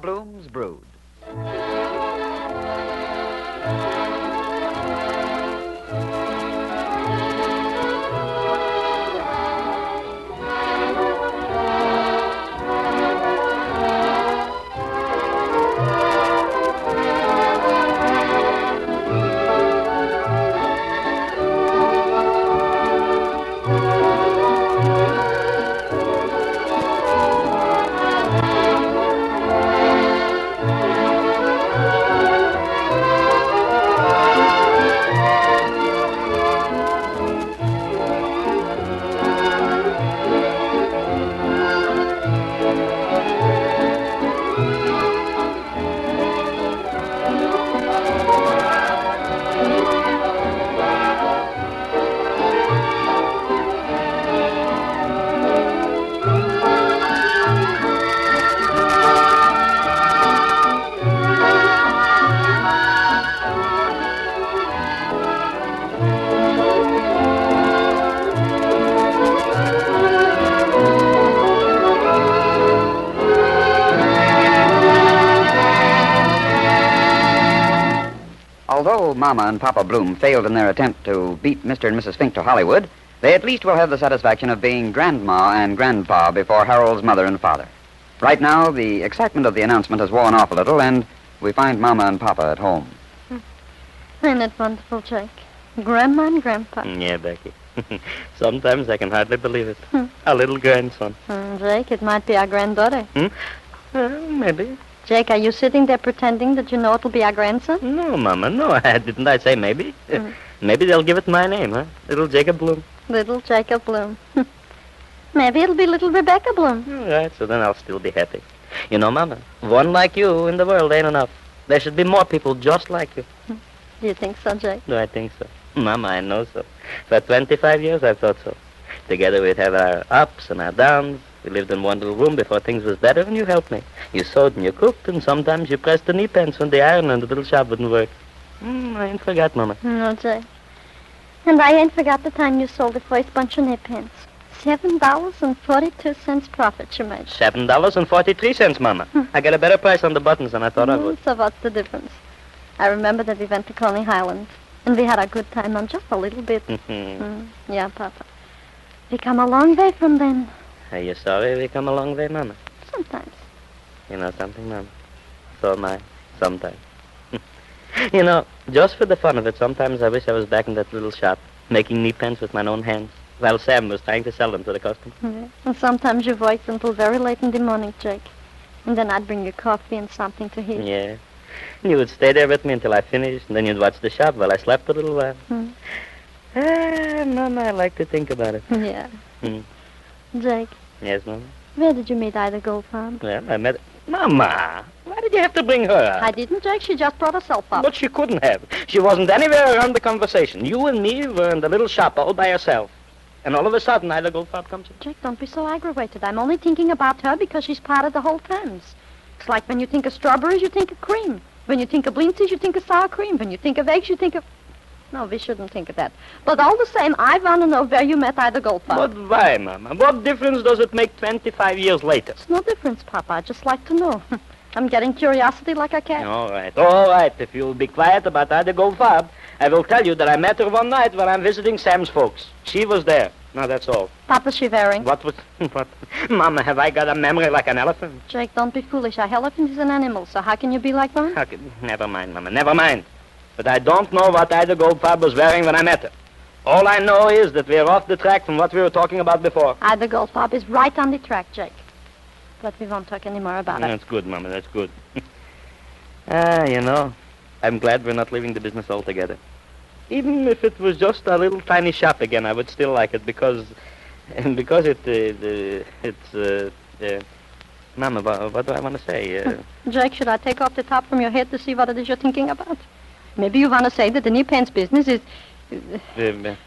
Bloom's Brood. Although Mama and Papa Bloom failed in their attempt to beat Mr. and Mrs. Fink to Hollywood, they at least will have the satisfaction of being Grandma and Grandpa before Harold's mother and father. Right now, the excitement of the announcement has worn off a little, and we find Mama and Papa at home. Isn't it wonderful, Jake? Grandma and Grandpa. Yeah, Becky. Sometimes I can hardly believe it. A little grandson. Jake, it might be our granddaughter. Maybe. Jake, are you sitting there pretending that you know it'll be our grandson? No, Mama, no. Didn't I say maybe? Maybe they'll give it my name, huh? Little Jacob Bloom. Little Jacob Bloom. Maybe it'll be little Rebecca Bloom. All right, so then I'll still be happy. You know, Mama, one like you in the world ain't enough. There should be more people just like you. Do you think so, Jake? No, I think so. Mama, I know so. For 25 years, I've thought so. Together we'd have our ups and our downs. We lived in one little room before things was better, and you helped me. You sewed and you cooked, and sometimes you pressed the knee pants when the iron in the little shop wouldn't work. I ain't forgot, Mama. No, Jake. And I ain't forgot the time you sold the first bunch of knee pants. $7.42 profit you made. $7.43, Mama. I got a better price on the buttons than I thought I would. So what's the difference? I remember that we went to Coney Island, and we had a good time on just a little bit. Yeah, Papa. We come a long way from then. Are you sorry we come a long way, Mama? Sometimes. You know something, Mama? So am I. Sometimes. You know, just for the fun of it, sometimes I wish I was back in that little shop, making knee pants with my own hands, while Sam was trying to sell them to the customers. Yeah. And sometimes you worked until very late in the morning, Jake. And then I'd bring you coffee and something to eat. Yeah. And you would stay there with me until I finished, and then you'd watch the shop while I slept a little while. Mama, I like to think about it. Yeah. Jake. Yes, Mama? Where did you meet Ida Goldfarb? Well, I met... Mama! Why did you have to bring her up? I didn't, Jake. She just brought herself up. But she couldn't have. She wasn't anywhere around the conversation. You and me were in the little shop all by herself. And all of a sudden, Ida Goldfarb comes in. Jake, don't be so aggravated. I'm only thinking about her because she's part of the whole fam's. It's like when you think of strawberries, you think of cream. When you think of blintzes, you think of sour cream. When you think of eggs, you think of... No, we shouldn't think of that. But all the same, I want to know where you met Ida Goldfarb. But why, Mama? What difference does it make 25 years later? It's no difference, Papa. I'd just like to know. I'm getting curiosity like a cat. All right. If you'll be quiet about Ida Goldfarb, I will tell you that I met her one night when I'm visiting Sam's folks. She was there. Now, that's all. Papa's she wearing? What? Mama, have I got a memory like an elephant? Jake, don't be foolish. A elephant is an animal, so how can you be like one? Never mind, Mama, never mind. But I don't know what Ida Goldfarb was wearing when I met her. All I know is that we're off the track from what we were talking about before. Ida Goldfarb is right on the track, Jake. But we won't talk any more about it. That's good, Mama, that's good. You know, I'm glad we're not leaving the business altogether. Even if it was just a little tiny shop again, I would still like it because Mama, what do I want to say? Jake, should I take off the top from your head to see what it is you're thinking about? Maybe you want to say that the knee pants business is...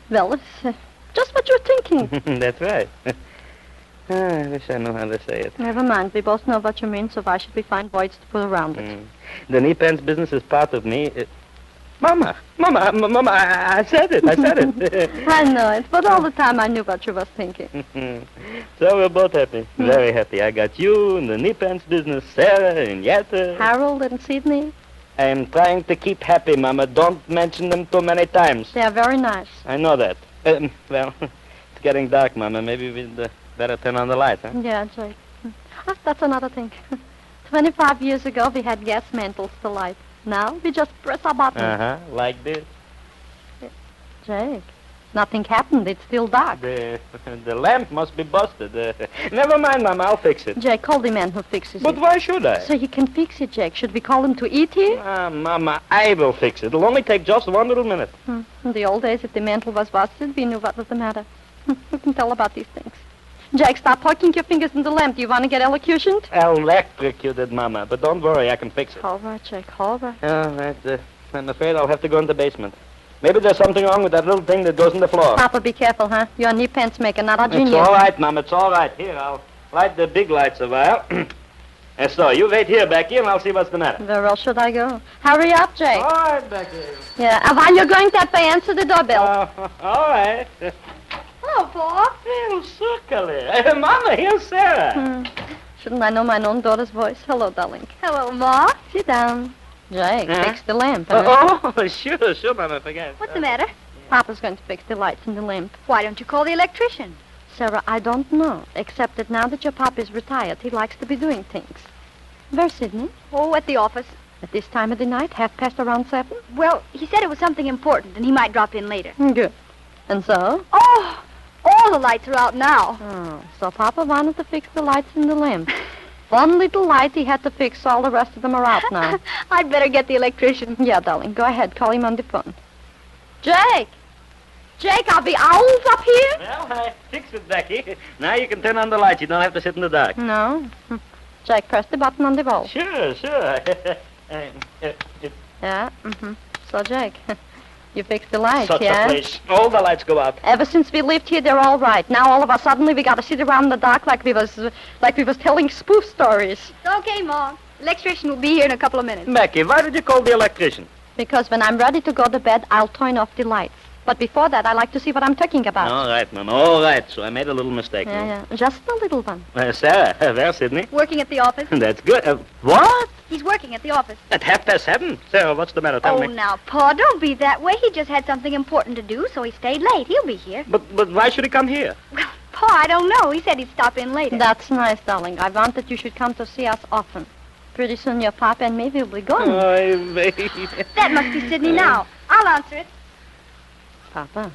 well, it's just what you're thinking. That's right. I wish I knew how to say it. Never mind. We both know what you mean, so why should we find words to put around it? The knee pants business is part of me. Mama, I said it. I know it, but all the time I knew what you was thinking. So we're both happy. Very happy. I got you in the knee pants business, Sarah and Yetta. Harold and Sidney, I'm trying to keep happy, Mama. Don't mention them too many times. they are very nice. I know that. Well, it's getting dark, Mama. Maybe we'd better turn on the light, huh? Yeah, Jake. That's another thing. 25 years ago, we had gas mantles to light. Now, we just press a button. Uh-huh, like this. Jake, nothing happened. It's still dark. The lamp must be busted. Never mind, Mama. I'll fix it. Jake, call the man who fixes But it. why should I? So he can fix it, Jake. Should we call him to eat here? Mama, I will fix it. It'll only take just 1 little minute. In the old days, if the mantle was busted, we knew what was the matter. Who can tell about these things? Jake, stop poking your fingers in the lamp. Do you want to get electrocuted? Electrocuted, Mama. But don't worry, I can fix it. All right, Jake, all right. All right. I'm afraid I'll have to go in the basement. Maybe there's something wrong with that little thing that goes in the floor. Papa, be careful, huh? You're a knee pants maker, not a It's genius. all right, Mom. It's all right. Here, I'll light the big lights a while. And so, you wait here, Becky, and I'll see what's the matter. Where else should I go? Hurry up, Jake. All right, Becky. Yeah, and while you're going that way, answer the doorbell. All right. Hello, Paul. Well, circa. Mama, here's Sarah. Shouldn't I know my own daughter's voice? Hello, darling. Hello, Ma. Sit down. Jake, Huh? fix the lamp. Huh? Oh, sure, Mama, forget. What's the matter? Papa's going to fix the lights in the lamp. Why don't you call the electrician? Sarah, I don't know, except that now that your papa's retired, he likes to be doing things. Where's Sidney? Oh, at the office. At this time of the night, 7:30? Well, he said it was something important, and he might drop in later. Good. And so? Oh, all the lights are out now. Oh, so Papa wanted to fix the lights in the lamp. One little light he had to fix, all the rest of them are out now. I'd better get the electrician. Yeah, darling, go ahead, call him on the phone. Jake! Jake, are the owls up here? Well, I fixed it, Becky. Now you can turn on the lights. You don't have to sit in the dark. No. Jake, press the button on the wall. Sure. Yeah, So, Jake, you fixed the lights, Such yeah? a place. All the lights go out. Ever since we lived here, they're all right. Now, all of a sudden, we got to sit around in the dark like we was telling spoof stories. Okay, Ma. Electrician will be here in a couple of minutes. Becky, why did you call the electrician? Because when I'm ready to go to bed, I'll turn off the lights. But before that, I like to see what I'm talking about. All right, Mama. All right. So I made a little mistake. Yeah. Just a little one. Sarah, there's Sidney. Working at the office. That's good. What? He's working at the office. At 7:30? Sarah, what's the matter? Tell Oh, me. now, Pa, don't be that way. He just had something important to do, so he stayed late. He'll be here. But why should he come here? Well, Pa, I don't know. He said he'd stop in later. That's nice, darling. I want that you should come to see us often. Pretty soon your papa and me will be gone. Oh, baby. That must be Sidney now. I'll answer it. Papa,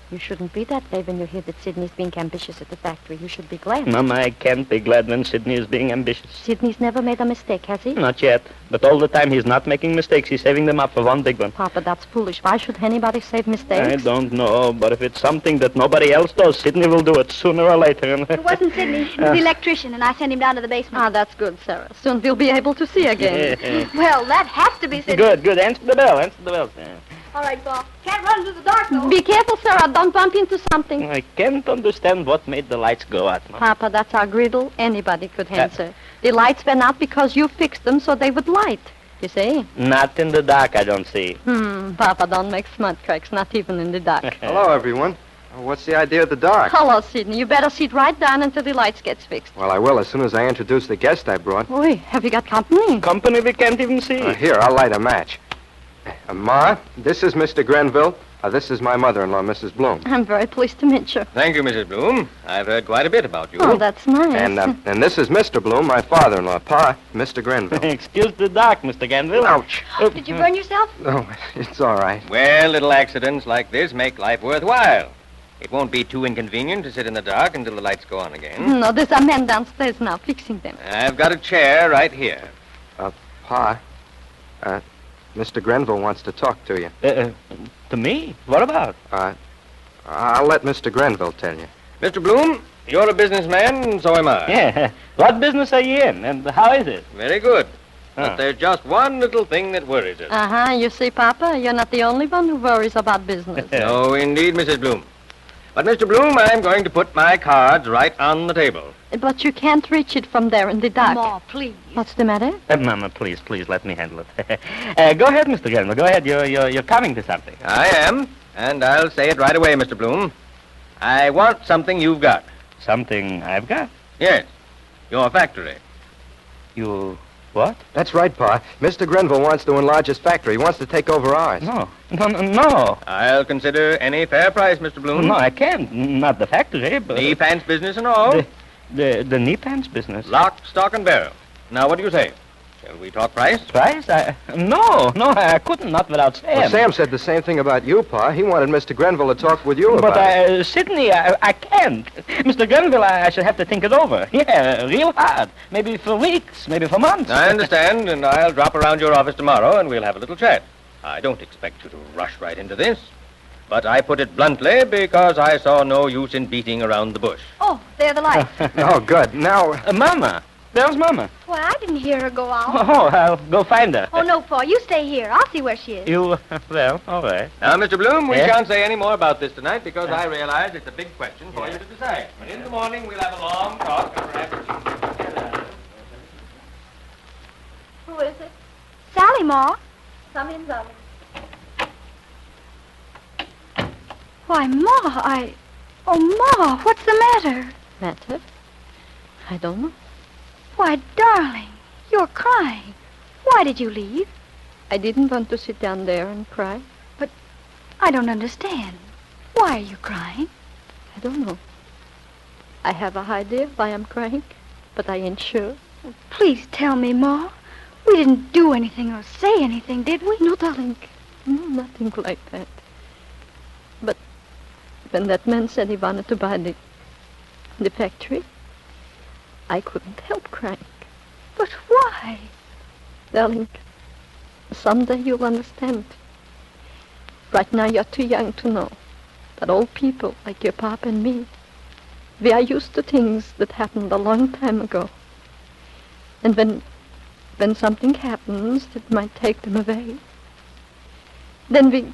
you shouldn't be that way when you hear that Sidney's being ambitious at the factory. You should be glad. Mama, I can't be glad when Sidney is being ambitious. Sidney's never made a mistake, has he? Not yet. But all the time he's not making mistakes. He's saving them up for one big one. Papa, that's foolish. Why should anybody save I mistakes? don't know, but if it's something that nobody else does, Sidney will do it sooner or later. It wasn't Sidney. It was the electrician, and I sent him down to the basement. Ah, that's good, Sarah. Soon we'll be able to see again. Well, that has to be Sidney. Good. Answer the bell. Sarah. All right, Pa. Can't run into the dark, though. Be careful, Sarah. Don't bump into something. I can't understand what made the lights go out, Mama. Papa, that's our griddle. Anybody could answer. The lights went out because you fixed them so they would light. You see? Not in the dark, I don't see. Papa, don't make smart cracks, not even in the dark. Hello, everyone. What's the idea of the dark? Hello, Sidney. You better sit right down until the lights gets fixed. Well, I will as soon as I introduce the guest I brought. Oi, have you got company? Company we can't even see. Here, I'll light a match. Ma, this is Mr. Greenville. This is my mother-in-law, Mrs. Bloom. I'm very pleased to meet you. Thank you, Mrs. Bloom. I've heard quite a bit about you. Oh, that's nice. And this is Mr. Bloom, my father-in-law, Pa, Mr. Greenville. Excuse the dark, Mr. Granville. Ouch. Did you burn yourself? Oh, it's all right. Well, little accidents like this make life worthwhile. It won't be too inconvenient to sit in the dark until the lights go on again. No, there's a man downstairs now fixing them. I've got a chair right here. Pa, Mr. Greenville wants to talk to you. To me? What about? I'll let Mr. Greenville tell you. Mr. Bloom, you're a businessman, and so am I. Yeah. What business are you in, and how is it? Very good. Huh. But there's just one little thing that worries us. You see, Papa, you're not the only one who worries about business. No, indeed, Mrs. Bloom. But, Mr. Bloom, I'm going to put my cards right on the table. But you can't reach it from there in the dark. Ma, please. What's the matter? Mama, please, let me handle it. Go ahead, Mr. Gilmer. Go ahead. You're coming to something. I am, and I'll say it right away, Mr. Bloom. I want something you've got. Something I've got. Yes, your factory. You what? That's right, Pa. Mr. Greenville wants to enlarge his factory. He wants to take over ours. No. I'll consider any fair price, Mr. Bloom. No, I can't. Not the factory, but... Knee pants business and all. The knee pants business. Lock, stock, and barrel. Now, what do you say? Shall we talk price? Price? No, I couldn't, not without Sam. Well, Sam said the same thing about you, Pa. He wanted Mr. Grenville to talk with you about it. But, Sidney, I can't. Mr. Greenville, I should have to think it over. Yeah, real hard. Maybe for weeks, maybe for months. I understand, and I'll drop around your office tomorrow, and we'll have a little chat. I don't expect you to rush right into this, but I put it bluntly because I saw no use in beating around the bush. Oh, there the lights. Oh, good. Now... Mama. There's Mama. Why, I didn't hear her go out. Oh, I'll go find her. Oh, no, Pa, you stay here. I'll see where she is. You, well, all right. Now, Mr. Bloom, we Yeah? can't say any more about this tonight because I realize it's a big question for you to decide. But in the morning, we'll have a long talk and perhaps... Who is it? Sally, Ma. Come in, darling. Why, Ma, Oh, Ma, what's the matter? Matter? I don't know. Why, darling, you're crying. Why did you leave? I didn't want to sit down there and cry. But I don't understand. Why are you crying? I don't know. I have a idea why I'm crying, but I ain't sure. Please tell me, Ma. We didn't do anything or say anything, did we? No, darling. No, nothing like that. But when that man said he wanted to buy the factory, I couldn't help crying. But why? Darling, someday you'll understand. Right now you're too young to know that old people like your papa and me, we are used to things that happened a long time ago. And when something happens that might take them away, then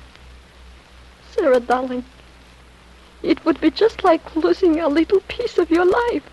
Sarah, darling, it would be just like losing a little piece of your life.